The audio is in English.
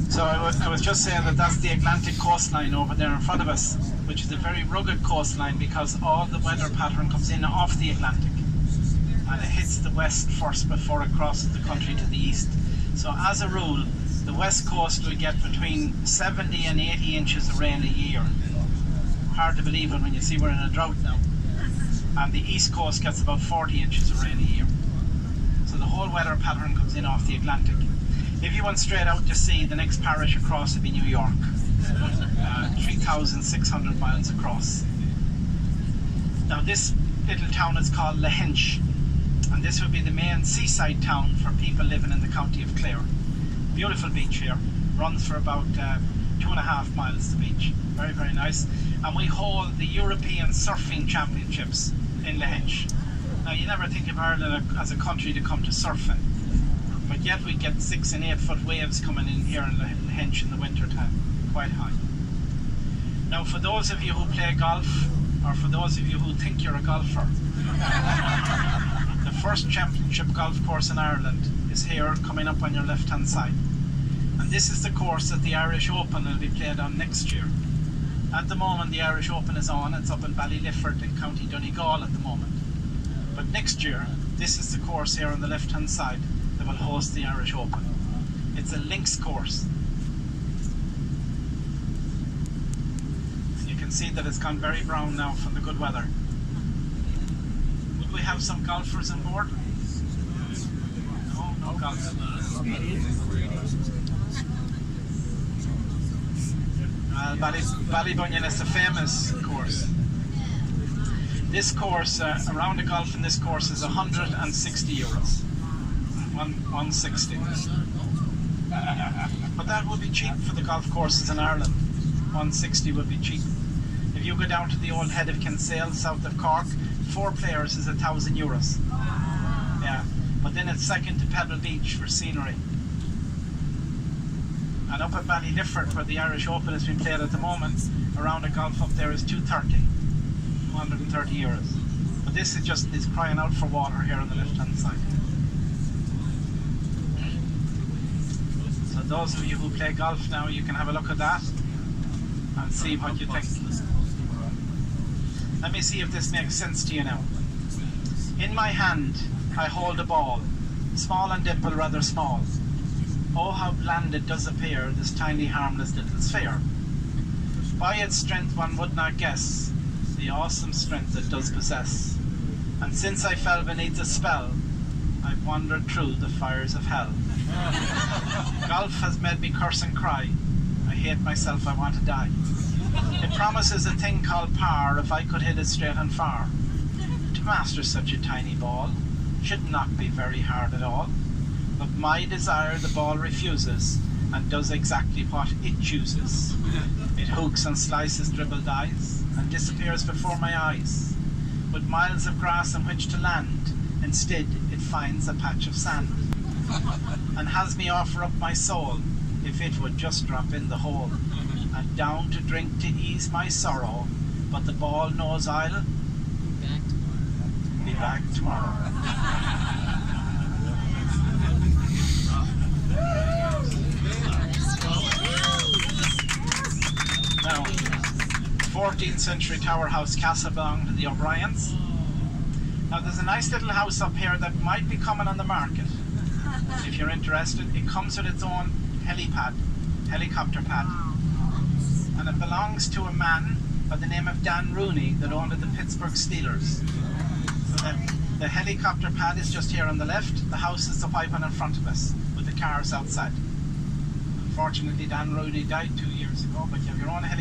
So I was just saying that that's the Atlantic coastline over there in front of us, which is a very rugged coastline because all the weather pattern comes in off the Atlantic and it hits the west first before it crosses the country to the east. So as a rule, the west coast will get between 70 and 80 inches of rain a year. Hard to believe it when you see we're in a drought now. And the east coast gets about 40 inches of rain a year. So the whole weather pattern comes in off the Atlantic. If you went straight out to sea, the next parish across would be New York, 3,600 miles across. Now this little town is called Lahinch, and this would be the main seaside town for people living in the county of Clare. Beautiful beach here, runs for about 2.5 miles the beach, very very nice. And we hold the European Surfing Championships in Lahinch. Now you never think of Ireland as a country to come to surfing, but yet we get 6 and 8 foot waves coming in here in Lahinch in the winter time, quite high. Now for those of you who play golf, or for those of you who think you're a golfer, the first championship golf course in Ireland is here coming up on your left hand side. And this is the course that the Irish Open will be played on next year. At the moment the Irish Open is on, it's up in Ballylifford in County Donegal at the moment. But next year, this is the course here on the left hand side that will host the Irish Open. It's a links course. And you can see that it's gone very brown now from the good weather. Would we have some golfers on board? No golfers. Ballybunion is a famous course. This course, a round of golf in this course is 160 euros. 160. But that would be cheap for the golf courses in Ireland. 160 would be cheap. If you go down to the old head of Kinsale, south of Cork, 4 players is 1,000 euros. Yeah, but then it's second to Pebble Beach for scenery. And up at Ballylifford, where the Irish Open has been played at the moment, a round of golf up there is 130 euros. But this is crying out for water here on the left hand side. So those of you who play golf now, you can have a look at that and see what you think. Let me see if this makes sense to you now. In my hand I hold a ball, small and dimple, rather small. Oh, how bland it does appear, this tiny harmless little sphere. By its strength one would not guess the awesome strength it does possess. And since I fell beneath its spell, I've wandered through the fires of hell. Golf has made me curse and cry. I hate myself, I want to die. It promises a thing called power if I could hit it straight and far. To master such a tiny ball should not be very hard at all. But my desire the ball refuses, and does exactly what it chooses. It hooks and slices dribbled eyes, and disappears before my eyes. With miles of grass on which to land, instead it finds a patch of sand. And has me offer up my soul, if it would just drop in the hole. And down to drink to ease my sorrow, but the ball knows I'll be back tomorrow. Now, 14th century tower house castle belonged to the O'Briens. Now there's a nice little house up here that might be coming on the market. If you're interested, it comes with its own helicopter pad. And it belongs to a man by the name of Dan Rooney that owned the Pittsburgh Steelers. So the helicopter pad is just here on the left, the house is the white one in front of us, with the cars outside. Unfortunately, Dan Rooney died 2 years ago, but you have your own helicopter.